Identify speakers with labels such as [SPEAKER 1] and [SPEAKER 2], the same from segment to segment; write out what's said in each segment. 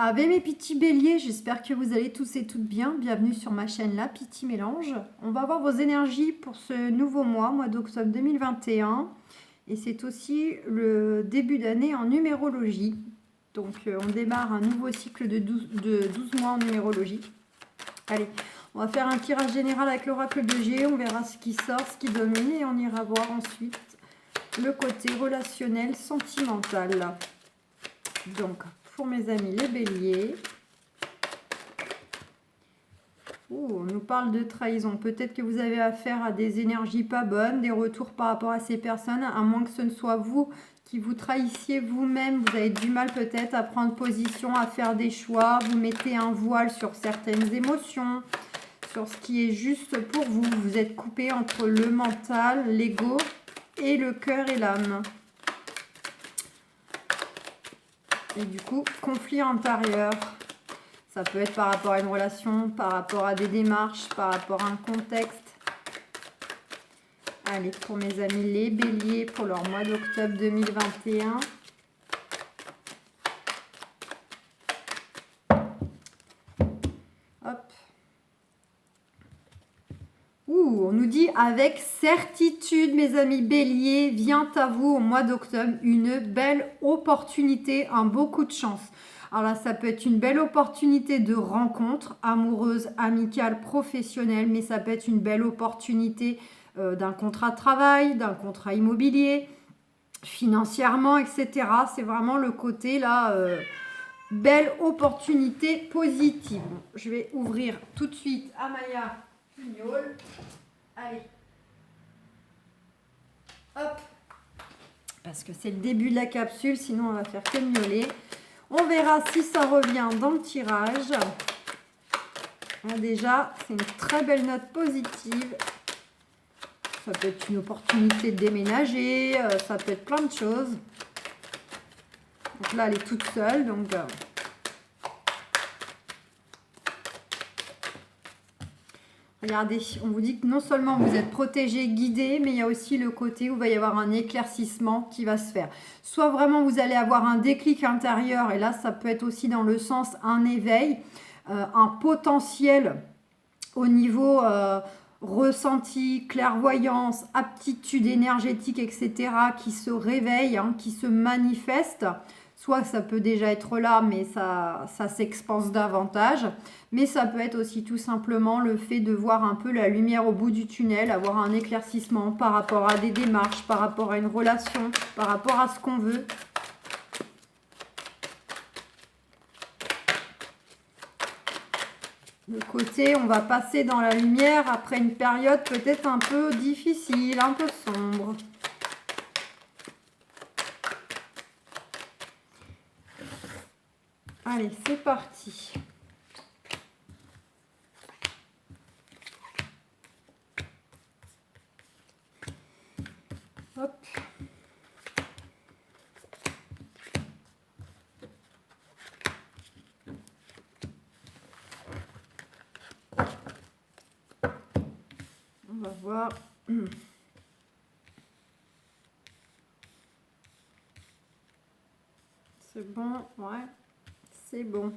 [SPEAKER 1] Ave mes petits béliers, j'espère que vous allez tous et toutes bien. Bienvenue sur ma chaîne La Petit Mélange. On va voir vos énergies pour ce nouveau mois d'octobre 2021. Et c'est aussi le début d'année en numérologie. Donc on démarre un nouveau cycle de 12 mois en numérologie. Allez, on va faire un tirage général avec l'oracle de G. On verra ce qui sort, ce qui domine. Et on ira voir ensuite le côté relationnel, sentimental. Donc, pour mes amis les béliers, on nous parle de trahison. Peut-être que vous avez affaire à des énergies pas bonnes, des retours par rapport à ces personnes, à moins que ce ne soit vous qui vous trahissiez vous-même. Vous avez du mal peut-être à prendre position, à faire des choix. Vous mettez un voile sur certaines émotions, sur ce qui est juste pour vous. Vous êtes coupé entre le mental, l'ego et le cœur et l'âme. Et du coup, conflit intérieur. Ça peut être par rapport à une relation, par rapport à des démarches, par rapport à un contexte. Allez, pour mes amis les béliers, pour leur mois d'octobre 2021. Hop. On nous dit avec certitude, mes amis béliers, vient à vous au mois d'octobre une belle opportunité, un beau coup de chance. Alors là, ça peut être une belle opportunité de rencontre amoureuse, amicale, professionnelle, mais ça peut être une belle opportunité d'un contrat de travail, d'un contrat immobilier, financièrement, etc. C'est vraiment le côté là, belle opportunité positive. Je vais ouvrir tout de suite Amaya Pignol. Allez. Hop. Parce que c'est le début de la capsule, sinon on va faire que miauler. On verra si ça revient dans le tirage. Déjà, c'est une très belle note positive. Ça peut être une opportunité de déménager, ça peut être plein de choses. Donc là, elle est toute seule, donc... Regardez, on vous dit que non seulement vous êtes protégé, guidé, mais il y a aussi le côté où il va y avoir un éclaircissement qui va se faire. Soit vraiment vous allez avoir un déclic intérieur, et là ça peut être aussi dans le sens un éveil, un potentiel au niveau ressenti, clairvoyance, aptitude énergétique, etc. qui se réveille, qui se manifeste. Soit ça peut déjà être là, mais ça s'expanse davantage. Mais ça peut être aussi tout simplement le fait de voir un peu la lumière au bout du tunnel, avoir un éclaircissement par rapport à des démarches, par rapport à une relation, par rapport à ce qu'on veut. Le côté, on va passer dans la lumière après une période peut-être un peu difficile, un peu sombre. Allez, c'est parti. Hop. On va voir. C'est bon, ouais. C'est bon.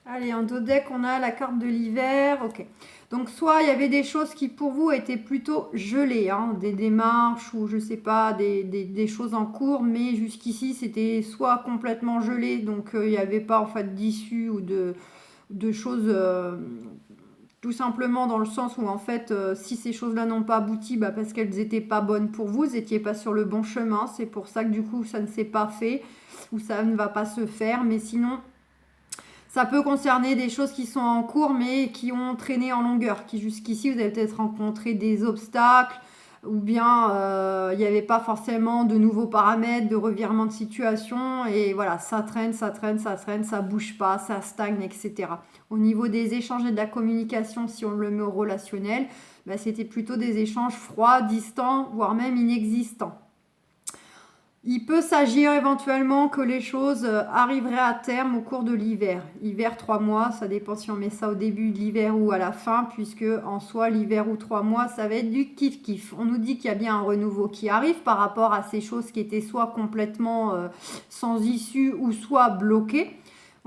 [SPEAKER 1] Allez, en dos deck, on a la carte de l'hiver. Ok. Donc, soit il y avait des choses qui, pour vous, étaient plutôt gelées, des démarches ou, je sais pas, des choses en cours, mais jusqu'ici, c'était soit complètement gelé, donc il n'y avait pas, en fait, d'issue ou de choses... tout simplement dans le sens où, en fait, si ces choses-là n'ont pas abouti, parce qu'elles n'étaient pas bonnes pour vous, vous n'étiez pas sur le bon chemin. C'est pour ça que, du coup, ça ne s'est pas fait ou ça ne va pas se faire. Mais sinon... Ça peut concerner des choses qui sont en cours mais qui ont traîné en longueur, qui jusqu'ici vous avez peut-être rencontré des obstacles ou bien il n'y avait pas forcément de nouveaux paramètres, de revirement de situation et voilà, ça traîne, ça bouge pas, ça stagne, etc. Au niveau des échanges et de la communication, si on le met au relationnel, c'était plutôt des échanges froids, distants, voire même inexistants. Il peut s'agir éventuellement que les choses arriveraient à terme au cours de l'hiver. Hiver 3 mois, ça dépend si on met ça au début de l'hiver ou à la fin, puisque en soi, l'hiver ou 3 mois, ça va être du kiff-kiff. On nous dit qu'il y a bien un renouveau qui arrive par rapport à ces choses qui étaient soit complètement sans issue ou soit bloquées.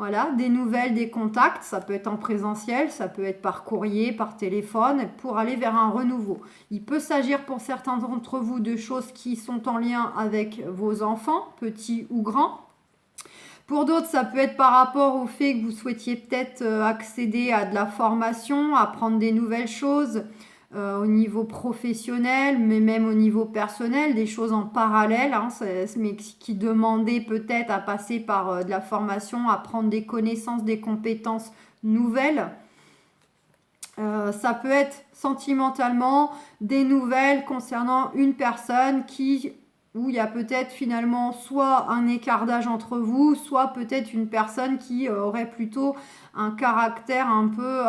[SPEAKER 1] Voilà, des nouvelles, des contacts, ça peut être en présentiel, ça peut être par courrier, par téléphone, pour aller vers un renouveau. Il peut s'agir pour certains d'entre vous de choses qui sont en lien avec vos enfants, petits ou grands. Pour d'autres, ça peut être par rapport au fait que vous souhaitiez peut-être accéder à de la formation, apprendre des nouvelles choses au niveau professionnel, mais même au niveau personnel, des choses en parallèle, hein, mais qui demandaient peut-être à passer par de la formation, apprendre des connaissances, des compétences nouvelles. Ça peut être sentimentalement des nouvelles concernant une personne où il y a peut-être finalement soit un écart d'âge entre vous, soit peut-être une personne qui aurait plutôt un caractère un peu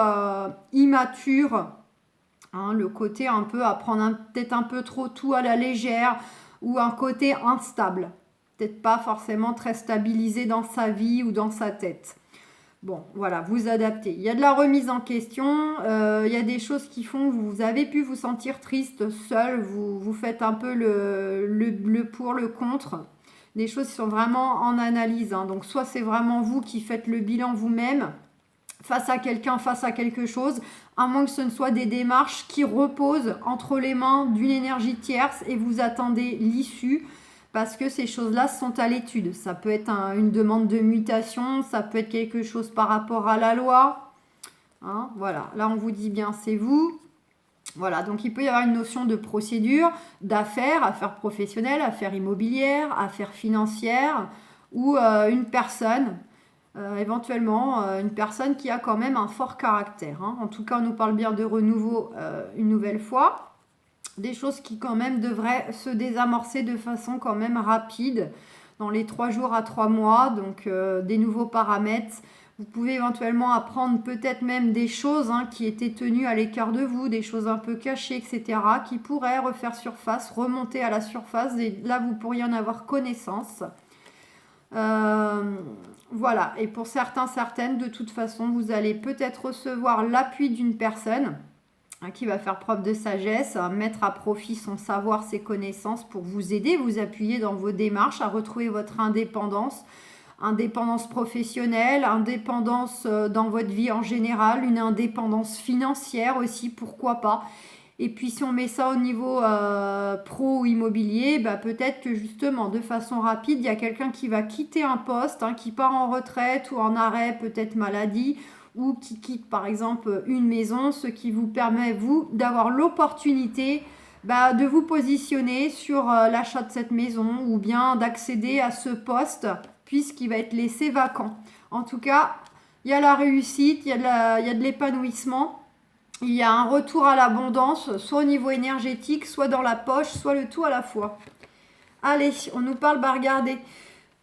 [SPEAKER 1] immature, hein, le côté un peu à prendre peut-être un peu trop tout à la légère, ou un côté instable, peut-être pas forcément très stabilisé dans sa vie ou dans sa tête. Bon, voilà, vous adaptez. Il y a de la remise en question, il y a des choses qui font que vous avez pu vous sentir triste, seul, vous faites un peu le pour, le contre. Des choses qui sont vraiment en analyse, hein. Donc soit c'est vraiment vous qui faites le bilan vous-même, face à quelqu'un, face à quelque chose, à moins que ce ne soit des démarches qui reposent entre les mains d'une énergie tierce et vous attendez l'issue. Parce que ces choses-là sont à l'étude. Ça peut être une demande de mutation, ça peut être quelque chose par rapport à la loi. Hein, voilà, là on vous dit bien c'est vous. Voilà, donc il peut y avoir une notion de procédure, d'affaires, affaires professionnelles, affaires immobilières, affaires financières, ou une personne, éventuellement une personne qui a quand même un fort caractère. Hein. En tout cas, on nous parle bien de renouveau une nouvelle fois. Des choses qui quand même devraient se désamorcer de façon quand même rapide dans les 3 jours à 3 mois, donc des nouveaux paramètres. Vous pouvez éventuellement apprendre peut-être même des choses qui étaient tenues à l'écart de vous, des choses un peu cachées, etc., qui pourraient refaire surface, remonter à la surface, et là vous pourriez en avoir connaissance. Voilà, et pour certains, certaines, de toute façon, vous allez peut-être recevoir l'appui d'une personne qui va faire preuve de sagesse, mettre à profit son savoir, ses connaissances pour vous aider, vous appuyer dans vos démarches à retrouver votre indépendance professionnelle, indépendance dans votre vie en général, une indépendance financière aussi, pourquoi pas. Et puis si on met ça au niveau pro ou immobilier, peut-être que justement de façon rapide, il y a quelqu'un qui va quitter un poste, qui part en retraite ou en arrêt, peut-être maladie, ou qui quitte par exemple une maison, ce qui vous permet, vous, d'avoir l'opportunité de vous positionner sur l'achat de cette maison ou bien d'accéder à ce poste puisqu'il va être laissé vacant. En tout cas, il y a la réussite, il y a de l'épanouissement, il y a un retour à l'abondance, soit au niveau énergétique, soit dans la poche, soit le tout à la fois. Allez, on nous parle, regardez.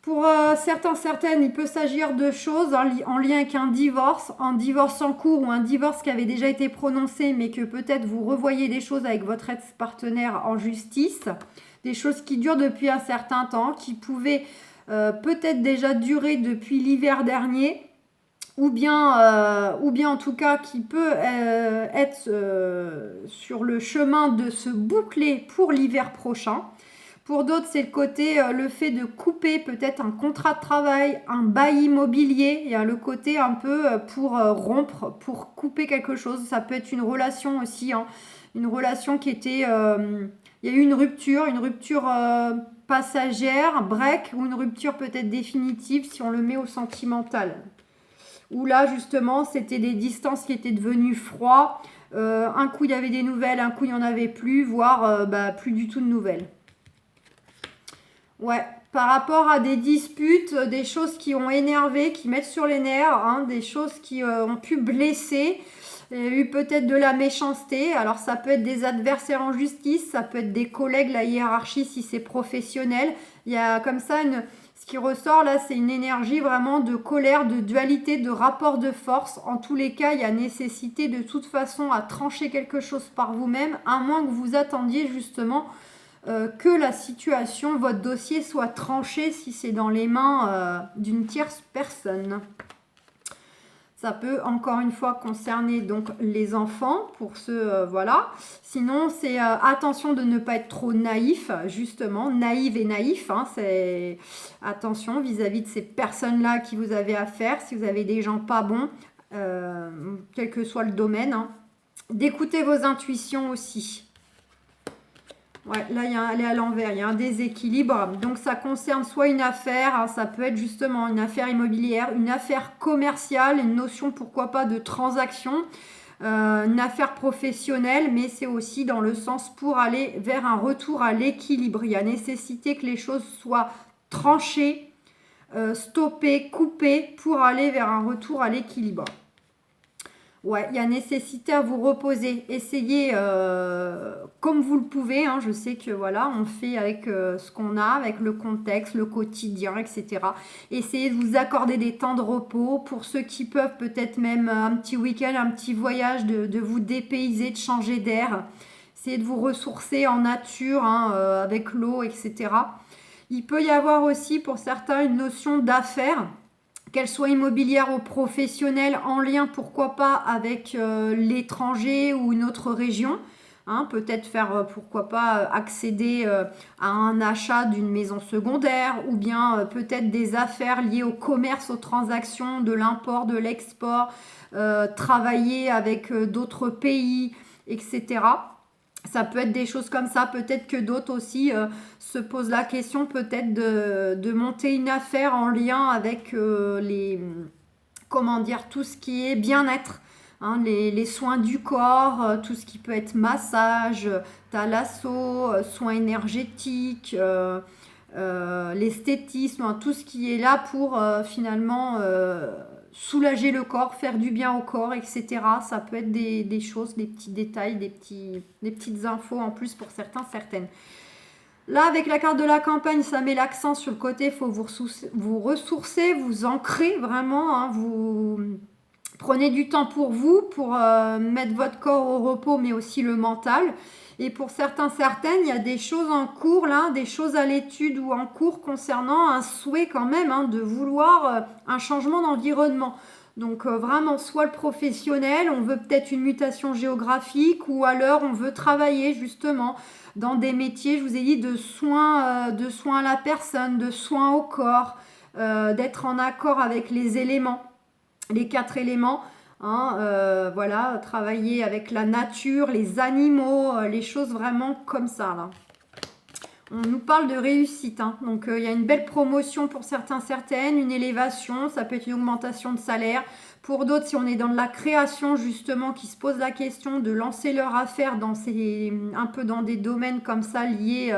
[SPEAKER 1] Pour certains, certaines, il peut s'agir de choses en lien avec un divorce en cours ou un divorce qui avait déjà été prononcé, mais que peut-être vous revoyez des choses avec votre ex-partenaire en justice, des choses qui durent depuis un certain temps, qui pouvaient peut-être déjà durer depuis l'hiver dernier, ou bien en tout cas qui peut être sur le chemin de se boucler pour l'hiver prochain. Pour d'autres, c'est le côté, le fait de couper peut-être un contrat de travail, un bail immobilier. Il y a le côté un peu pour rompre, pour couper quelque chose. Ça peut être une relation aussi, une relation qui était... il y a eu une rupture passagère, break, ou une rupture peut-être définitive si on le met au sentimental. Où là, justement, c'était des distances qui étaient devenues froides. Un coup, il y avait des nouvelles, un coup, il n'y en avait plus, voire plus du tout de nouvelles. Ouais, par rapport à des disputes, des choses qui ont énervé, qui mettent sur les nerfs, des choses qui ont pu blesser. Il y a eu peut-être de la méchanceté. Alors ça peut être des adversaires en justice, ça peut être des collègues, la hiérarchie si c'est professionnel. Il y a comme ça ce qui ressort là, c'est une énergie vraiment de colère, de dualité, de rapport de force. En tous les cas, il y a nécessité de toute façon à trancher quelque chose par vous-même, à moins que vous attendiez justement que la situation, votre dossier soit tranché si c'est dans les mains d'une tierce personne. Ça peut encore une fois concerner donc les enfants pour ceux, voilà. Sinon, c'est attention de ne pas être trop naïf, justement, naïve et naïf. Hein, c'est attention vis-à-vis de ces personnes-là qui vous avez affaire, si vous avez des gens pas bons, quel que soit le domaine. Hein. D'écouter vos intuitions aussi. Ouais, là, elle est à l'envers, il y a un déséquilibre. Donc, ça concerne soit une affaire, hein, ça peut être justement une affaire immobilière, une affaire commerciale, une notion, pourquoi pas, de transaction, une affaire professionnelle, mais c'est aussi dans le sens pour aller vers un retour à l'équilibre. Il y a nécessité que les choses soient tranchées, stoppées, coupées pour aller vers un retour à l'équilibre. Ouais, il y a nécessité à vous reposer. Essayez comme vous le pouvez. Hein. Je sais que voilà, on fait avec ce qu'on a, avec le contexte, le quotidien, etc. Essayez de vous accorder des temps de repos. Pour ceux qui peuvent, peut-être même un petit week-end, un petit voyage, de vous dépayser, de changer d'air. Essayez de vous ressourcer en nature, hein, avec l'eau, etc. Il peut y avoir aussi pour certains une notion d'affaires, qu'elle soit immobilière ou professionnelle, en lien, pourquoi pas, avec l'étranger ou une autre région. Hein, peut-être faire, pourquoi pas, accéder à un achat d'une maison secondaire, ou bien peut-être des affaires liées au commerce, aux transactions, de l'import, de l'export, travailler avec d'autres pays, etc. Ça peut être des choses comme ça. Peut-être que d'autres aussi se posent la question peut-être de monter une affaire en lien avec comment dire, tout ce qui est bien-être. Hein, les soins du corps, tout ce qui peut être massage, thalasso, soins énergétiques, l'esthétisme, hein, tout ce qui est là pour finalement soulager le corps, faire du bien au corps, etc. Ça peut être des choses, des petits détails, des petites infos en plus pour certains, certaines. Là, avec la carte de la campagne, ça met l'accent sur le côté, il faut vous ressourcer, vous ancrer vraiment, hein, vous prenez du temps pour vous, pour mettre votre corps au repos, mais aussi le mental. Et pour certains, certaines, il y a des choses en cours, là, des choses à l'étude ou en cours concernant un souhait quand même, hein, de vouloir un changement d'environnement. Donc vraiment, soit le professionnel, on veut peut-être une mutation géographique, ou alors on veut travailler justement dans des métiers, je vous ai dit, de soins à la personne, de soins au corps, d'être en accord avec les éléments, les 4 éléments. Hein, voilà, travailler avec la nature, les animaux, les choses vraiment comme ça là. On nous parle de réussite, hein. Donc il y a une belle promotion pour certains, certaines, une élévation, ça peut être une augmentation de salaire. Pour d'autres, si on est dans de la création justement, qui se posent la question de lancer leur affaire un peu dans des domaines comme ça liés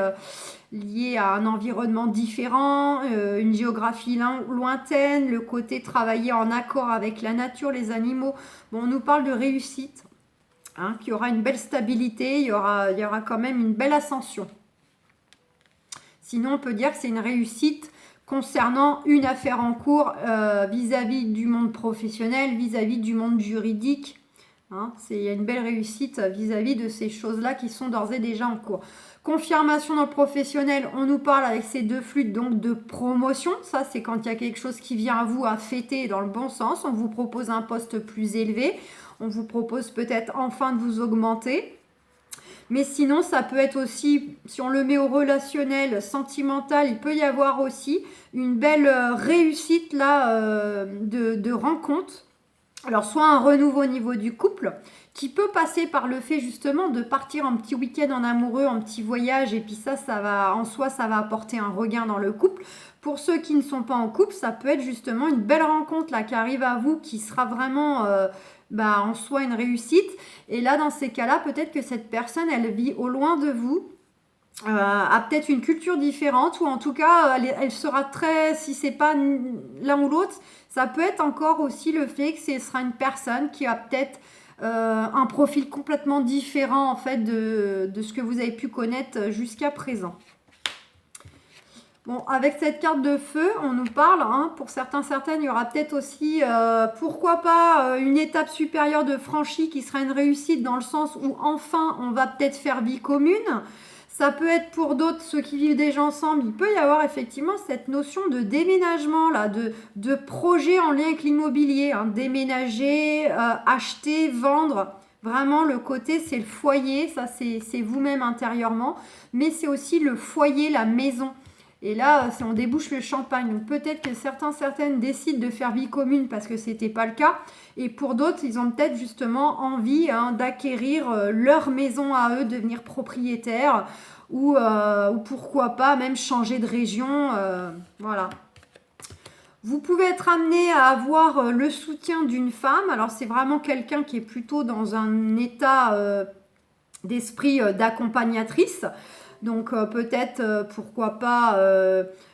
[SPEAKER 1] à un environnement différent, une géographie lointaine, le côté travailler en accord avec la nature, les animaux. Bon, on nous parle de réussite, hein, qu'il y aura une belle stabilité, il y aura quand même une belle ascension. Sinon, on peut dire que c'est une réussite concernant une affaire en cours vis-à-vis du monde professionnel, vis-à-vis du monde juridique. Hein, il y a une belle réussite vis-à-vis de ces choses-là qui sont d'ores et déjà en cours. Confirmation dans le professionnel, on nous parle avec ces 2 flûtes donc de promotion. Ça, c'est quand il y a quelque chose qui vient à vous à fêter dans le bon sens. On vous propose un poste plus élevé. On vous propose peut-être enfin de vous augmenter. Mais sinon, ça peut être aussi, si on le met au relationnel, sentimental, il peut y avoir aussi une belle réussite là de rencontre. Alors, soit un renouveau au niveau du couple, qui peut passer par le fait justement de partir en petit week-end en amoureux, en petit voyage, et puis ça va en soi, ça va apporter un regain dans le couple. Pour ceux qui ne sont pas en couple, ça peut être justement une belle rencontre là qui arrive à vous, qui sera vraiment en soi une réussite. Et là, dans ces cas-là, peut-être que cette personne, elle vit au loin de vous, a peut-être une culture différente, ou en tout cas, elle sera très, si c'est pas l'un ou l'autre, ça peut être encore aussi le fait que ce sera une personne qui a peut-être un profil complètement différent en fait de ce que vous avez pu connaître jusqu'à présent. Bon, avec cette carte de feu, on nous parle, hein, pour certains, certaines, il y aura peut-être aussi, pourquoi pas, une étape supérieure de franchie qui sera une réussite dans le sens où enfin, on va peut-être faire vie commune. Ça peut être pour d'autres, ceux qui vivent déjà ensemble, il peut y avoir effectivement cette notion de déménagement, là, de projet en lien avec l'immobilier, hein, déménager, acheter, vendre. Vraiment, le côté, c'est le foyer, ça c'est vous-même intérieurement, mais c'est aussi le foyer, la maison. Et là, on débouche le champagne. Donc peut-être que certaines décident de faire vie commune parce que c'était pas le cas. Et pour d'autres, ils ont peut-être justement envie, hein, d'acquérir leur maison à eux, devenir propriétaires ou pourquoi pas même changer de région. Voilà. Vous pouvez être amené à avoir le soutien d'une femme. Alors c'est vraiment quelqu'un qui est plutôt dans un état d'esprit d'accompagnatrice. Donc peut-être, pourquoi pas,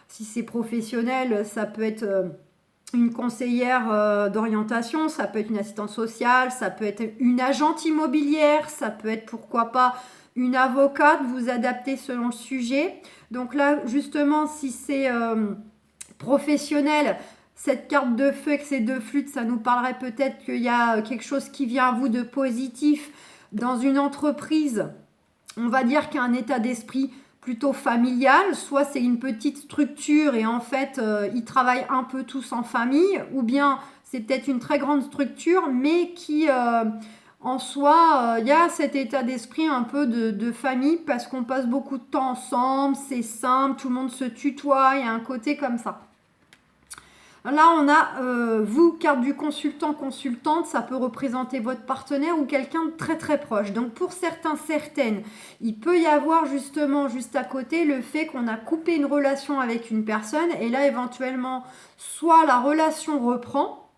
[SPEAKER 1] si c'est professionnel, ça peut être une conseillère d'orientation, ça peut être une assistante sociale, ça peut être une agente immobilière, ça peut être, pourquoi pas, une avocate, vous adaptez selon le sujet. Donc là, justement, si c'est professionnel, cette carte de feu avec ces deux flûtes, ça nous parlerait peut-être qu'il y a quelque chose qui vient à vous de positif dans une entreprise. On va dire qu'il y a un état d'esprit plutôt familial, soit c'est une petite structure et en fait ils travaillent un peu tous en famille, ou bien c'est peut-être une très grande structure mais qui en soi il y a cet état d'esprit un peu de famille parce qu'on passe beaucoup de temps ensemble, c'est simple, tout le monde se tutoie, il y a un côté comme ça. Là, on a vous, carte du consultant, consultante, ça peut représenter votre partenaire ou quelqu'un de très très proche. Donc pour certains, certaines, il peut y avoir justement juste à côté le fait qu'on a coupé une relation avec une personne et là éventuellement, soit la relation reprend,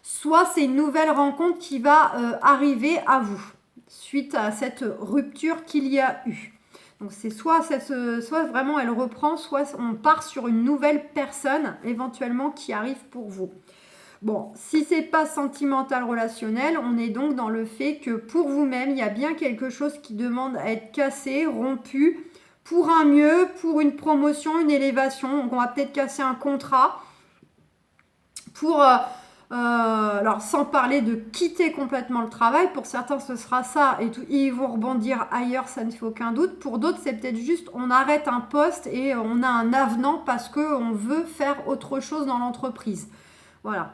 [SPEAKER 1] soit c'est une nouvelle rencontre qui va arriver à vous suite à cette rupture qu'il y a eu. Donc c'est soit vraiment elle reprend, soit on part sur une nouvelle personne éventuellement qui arrive pour vous. Bon, si c'est pas sentimental relationnel, on est donc dans le fait que pour vous-même, il y a bien quelque chose qui demande à être cassé, rompu, pour un mieux, pour une promotion, une élévation. Donc on va peut-être casser un contrat pour... alors sans parler de quitter complètement le travail, pour certains ce sera ça et ils vont rebondir ailleurs, ça ne fait aucun doute. Pour d'autres c'est peut-être juste on arrête un poste et on a un avenant parce qu'on veut faire autre chose dans l'entreprise. Voilà.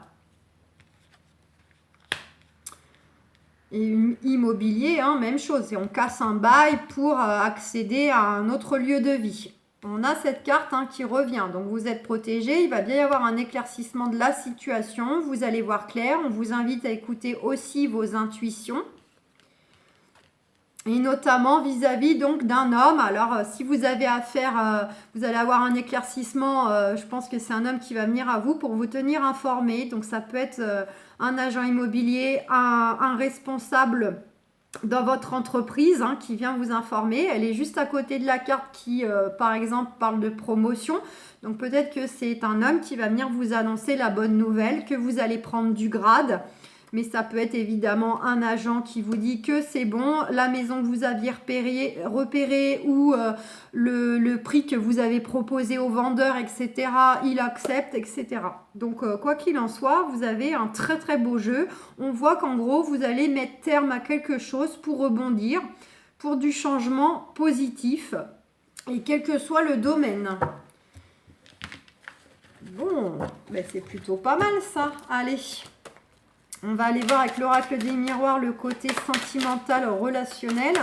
[SPEAKER 1] Et immobilier, hein, même chose, et on casse un bail pour accéder à un autre lieu de vie. On a cette carte qui revient, donc vous êtes protégé, il va bien y avoir un éclaircissement de la situation, vous allez voir clair, on vous invite à écouter aussi vos intuitions, et notamment vis-à-vis donc d'un homme. Alors si vous avez affaire, vous allez avoir un éclaircissement, je pense que c'est un homme qui va venir à vous pour vous tenir informé, donc ça peut être un agent immobilier, un responsable dans votre entreprise qui vient vous informer. Elle est juste à côté de la carte qui, par exemple, parle de promotion. Donc peut-être que c'est un homme qui va venir vous annoncer la bonne nouvelle, que vous allez prendre du grade. Mais ça peut être évidemment un agent qui vous dit que c'est bon, la maison que vous aviez repérée ou le prix que vous avez proposé au vendeur, etc., il accepte, etc. Donc, quoi qu'il en soit, vous avez un très très beau jeu. On voit qu'en gros, vous allez mettre terme à quelque chose pour rebondir, pour du changement positif, et quel que soit le domaine. Bon, ben c'est plutôt pas mal ça. Allez. On va aller voir avec l'oracle des miroirs le côté sentimental relationnel.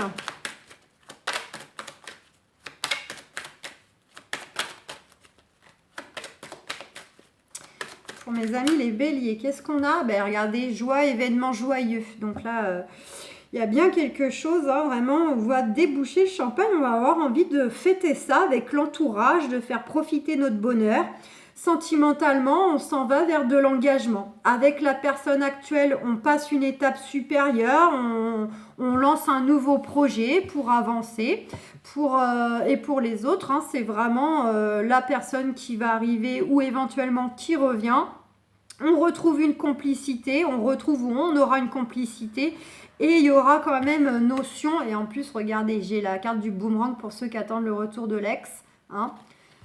[SPEAKER 1] Pour mes amis les béliers, qu'est-ce qu'on a? Ben regardez, joie, événement joyeux. Donc là, il y a bien quelque chose, vraiment, on va déboucher le champagne, on va avoir envie de fêter ça avec l'entourage, de faire profiter notre bonheur. Sentimentalement, on s'en va vers de l'engagement. Avec la personne actuelle, on passe une étape supérieure, on lance un nouveau projet pour avancer. Et pour les autres, c'est vraiment la personne qui va arriver ou éventuellement qui revient. On retrouve une complicité, on aura une complicité et il y aura quand même notion. Et en plus, regardez, j'ai la carte du boomerang pour ceux qui attendent le retour de l'ex.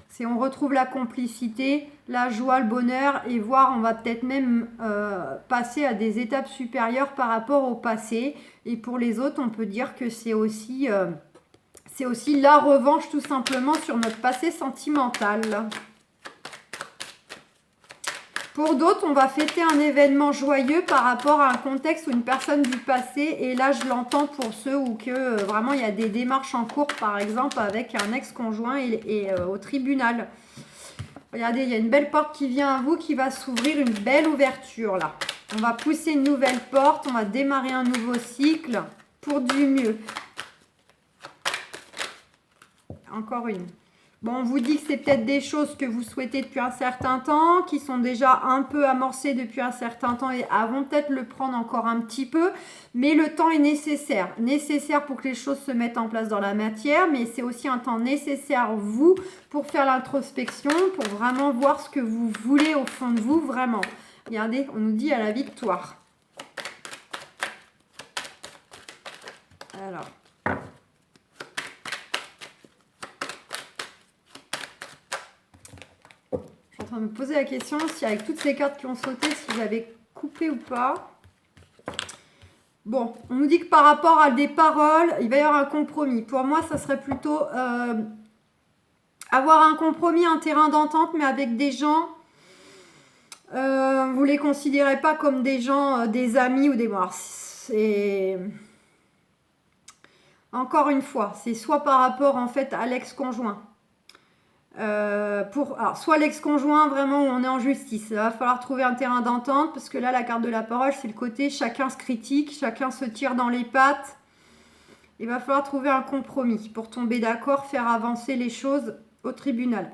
[SPEAKER 1] C'est on retrouve la complicité, la joie, le bonheur et voir, on va peut-être même passer à des étapes supérieures par rapport au passé. Et pour les autres, on peut dire que c'est aussi C'est aussi la revanche tout simplement sur notre passé sentimental. Pour d'autres, on va fêter un événement joyeux par rapport à un contexte ou une personne du passé. Et là, je l'entends pour ceux où que vraiment il y a des démarches en cours, par exemple avec un ex-conjoint et au tribunal. Regardez, il y a une belle porte qui vient à vous, qui va s'ouvrir, une belle ouverture là. On va pousser une nouvelle porte, on va démarrer un nouveau cycle pour du mieux. Encore une. Bon, on vous dit que c'est peut-être des choses que vous souhaitez depuis un certain temps, qui sont déjà un peu amorcées depuis un certain temps et vont peut-être le prendre encore un petit peu, mais le temps est nécessaire. Nécessaire pour que les choses se mettent en place dans la matière, mais c'est aussi un temps nécessaire, vous, pour faire l'introspection, pour vraiment voir ce que vous voulez au fond de vous, vraiment. Regardez, on nous dit à la victoire. Alors... en train de me poser la question si avec toutes ces cartes qui ont sauté, si j'avais coupé ou pas. Bon, on nous dit que par rapport à des paroles, il va y avoir un compromis. Pour moi, ça serait plutôt avoir un compromis, un terrain d'entente, mais avec des gens, vous ne les considérez pas comme des gens, des amis ou des morts. C'est... Encore une fois, c'est soit par rapport en fait à l'ex-conjoint. Alors, soit l'ex-conjoint vraiment où on est en justice, il va falloir trouver un terrain d'entente parce que là la carte de la parole c'est le côté chacun se critique, chacun se tire dans les pattes. Il va falloir trouver un compromis pour tomber d'accord, faire avancer les choses au tribunal.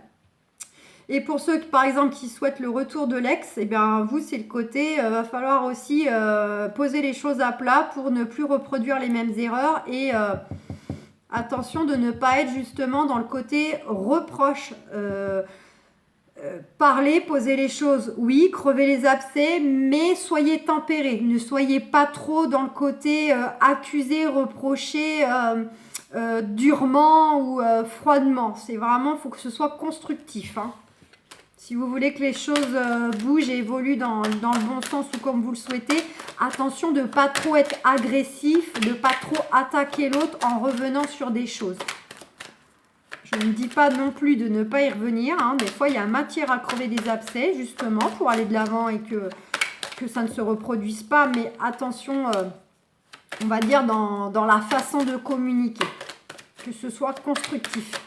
[SPEAKER 1] Et pour ceux qui, par exemple qui souhaitent le retour de l'ex, et bien vous c'est le côté va falloir aussi poser les choses à plat pour ne plus reproduire les mêmes erreurs et attention de ne pas être justement dans le côté reproche. Parler, poser les choses, oui, crever les abcès, mais soyez tempérés. Ne soyez pas trop dans le côté accuser, reprocher durement ou froidement. C'est vraiment, il faut que ce soit constructif. Hein. Si vous voulez que les choses bougent et évoluent dans le bon sens ou comme vous le souhaitez, attention de ne pas trop être agressif, de ne pas trop attaquer l'autre en revenant sur des choses. Je ne dis pas non plus de ne pas y revenir. Hein. Des fois, il y a matière à crever des abcès, justement, pour aller de l'avant et que ça ne se reproduise pas. Mais attention, on va dire, dans la façon de communiquer. Que ce soit constructif.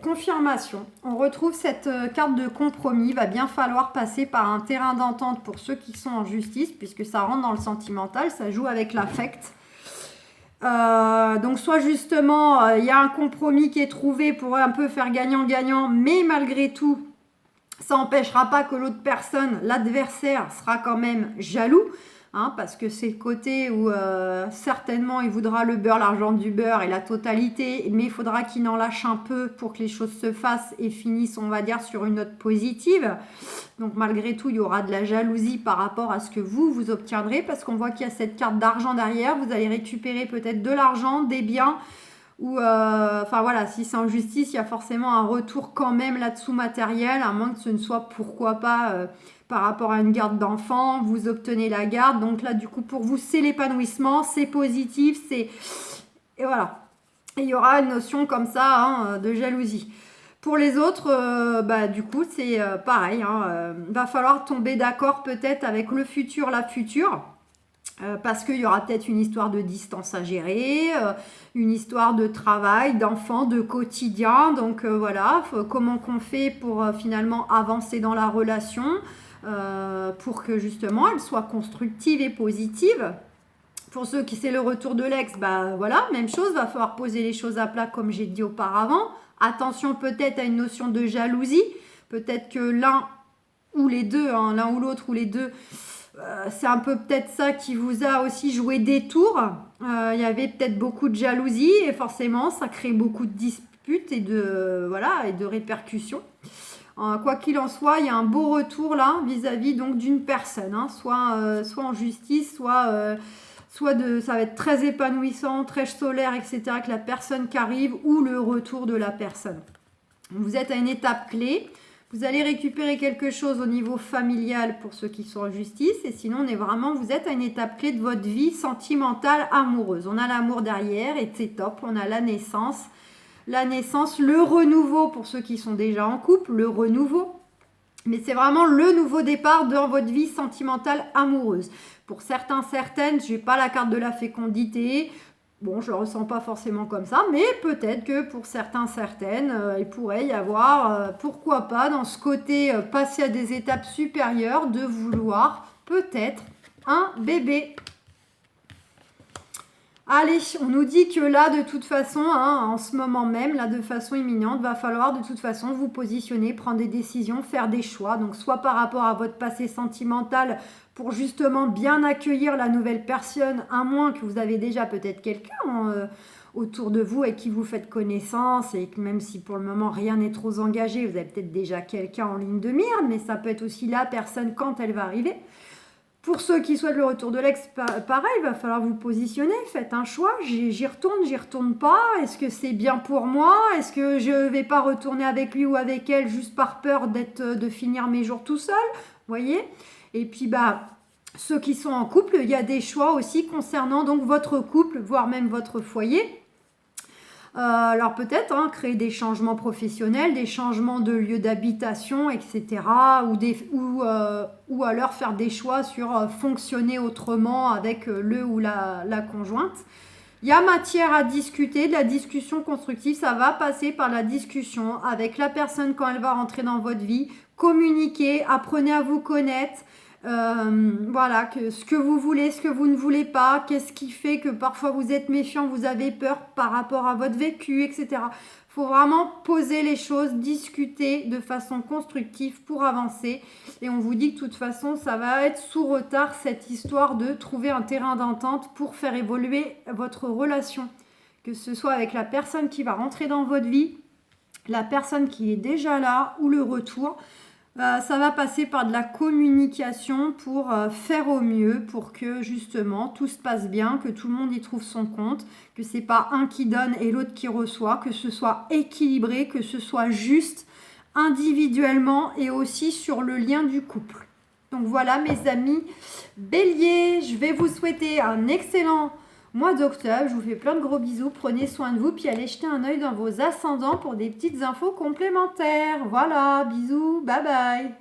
[SPEAKER 1] Confirmation, on retrouve cette carte de compromis, il va bien falloir passer par un terrain d'entente pour ceux qui sont en justice, puisque ça rentre dans le sentimental, ça joue avec l'affect. Donc soit justement, il y a un compromis qui est trouvé pour un peu faire gagnant-gagnant, mais malgré tout, ça n'empêchera pas que l'autre personne, l'adversaire, sera quand même jaloux. Hein, parce que c'est le côté où certainement il voudra le beurre, l'argent du beurre et la totalité, mais il faudra qu'il en lâche un peu pour que les choses se fassent et finissent, on va dire, sur une note positive. Donc malgré tout, il y aura de la jalousie par rapport à ce que vous obtiendrez, parce qu'on voit qu'il y a cette carte d'argent derrière, vous allez récupérer peut-être de l'argent, des biens, ou enfin voilà, si c'est en justice, il y a forcément un retour quand même là-dessous matériel, à moins que ce ne soit, pourquoi pas... par rapport à une garde d'enfant, vous obtenez la garde. Donc là, du coup, pour vous, c'est l'épanouissement, c'est positif, c'est... Et voilà. Et il y aura une notion comme ça hein, de jalousie. Pour les autres, du coup, c'est pareil. Va falloir tomber d'accord peut-être avec le futur, la future. Parce qu'il y aura peut-être une histoire de distance à gérer, une histoire de travail, d'enfant, de quotidien. Donc voilà, comment qu'on fait pour finalement avancer dans la relation pour que justement elle soit constructive et positive. Pour ceux qui c'est le retour de l'ex, voilà, même chose, va falloir poser les choses à plat comme j'ai dit auparavant. Attention peut-être à une notion de jalousie. Peut-être que l'un ou les deux, l'un ou l'autre ou les deux, c'est un peu peut-être ça qui vous a aussi joué des tours. Il y avait peut-être beaucoup de jalousie et forcément ça crée beaucoup de disputes et de répercussions. Quoi qu'il en soit, il y a un beau retour là vis-à-vis donc d'une personne, soit en justice, soit ça va être très épanouissant, très solaire, etc. avec la personne qui arrive ou le retour de la personne. Vous êtes à une étape clé. Vous allez récupérer quelque chose au niveau familial pour ceux qui sont en justice. Et sinon, vous êtes à une étape clé de votre vie sentimentale, amoureuse. On a l'amour derrière et c'est top. On a la naissance, le renouveau pour ceux qui sont déjà en couple, le renouveau. Mais c'est vraiment le nouveau départ dans votre vie sentimentale amoureuse. Pour certains, certaines, je n'ai pas la carte de la fécondité. Bon, je ne le ressens pas forcément comme ça, mais peut-être que pour certains, certaines, il pourrait y avoir, pourquoi pas, dans ce côté passer à des étapes supérieures, de vouloir peut-être un bébé. Allez, on nous dit que là, de toute façon, en ce moment même, là, de façon imminente, va falloir de toute façon vous positionner, prendre des décisions, faire des choix. Donc, soit par rapport à votre passé sentimental, pour justement bien accueillir la nouvelle personne, à moins que vous avez déjà peut-être quelqu'un autour de vous avec qui vous faites connaissance, et que même si pour le moment rien n'est trop engagé, vous avez peut-être déjà quelqu'un en ligne de mire, mais ça peut être aussi la personne quand elle va arriver. Pour ceux qui souhaitent le retour de l'ex, pareil, il va falloir vous positionner, faites un choix, j'y retourne pas, est-ce que c'est bien pour moi, est-ce que je ne vais pas retourner avec lui ou avec elle juste par peur de finir mes jours tout seul, voyez. Et puis ceux qui sont en couple, il y a des choix aussi concernant donc votre couple, voire même votre foyer. Alors peut-être créer des changements professionnels, des changements de lieu d'habitation, etc. Ou alors faire des choix sur fonctionner autrement avec le ou la conjointe. Il y a matière à discuter, de la discussion constructive, ça va passer par la discussion avec la personne quand elle va rentrer dans votre vie. Communiquez, apprenez à vous connaître. Voilà, ce que vous voulez, ce que vous ne voulez pas, qu'est-ce qui fait que parfois vous êtes méfiant, vous avez peur par rapport à votre vécu, etc. Il faut vraiment poser les choses, discuter de façon constructive pour avancer. Et on vous dit que de toute façon, ça va être sous retard, cette histoire de trouver un terrain d'entente pour faire évoluer votre relation. Que ce soit avec la personne qui va rentrer dans votre vie, la personne qui est déjà là ou le retour. Ça va passer par de la communication pour faire au mieux, pour que justement tout se passe bien, que tout le monde y trouve son compte, que c'est pas un qui donne et l'autre qui reçoit, que ce soit équilibré, que ce soit juste individuellement et aussi sur le lien du couple. Donc voilà mes amis Bélier, je vais vous souhaiter un excellent mois d'octobre. Je vous fais plein de gros bisous, prenez soin de vous, puis allez jeter un œil dans vos ascendants pour des petites infos complémentaires. Voilà, bisous, bye bye.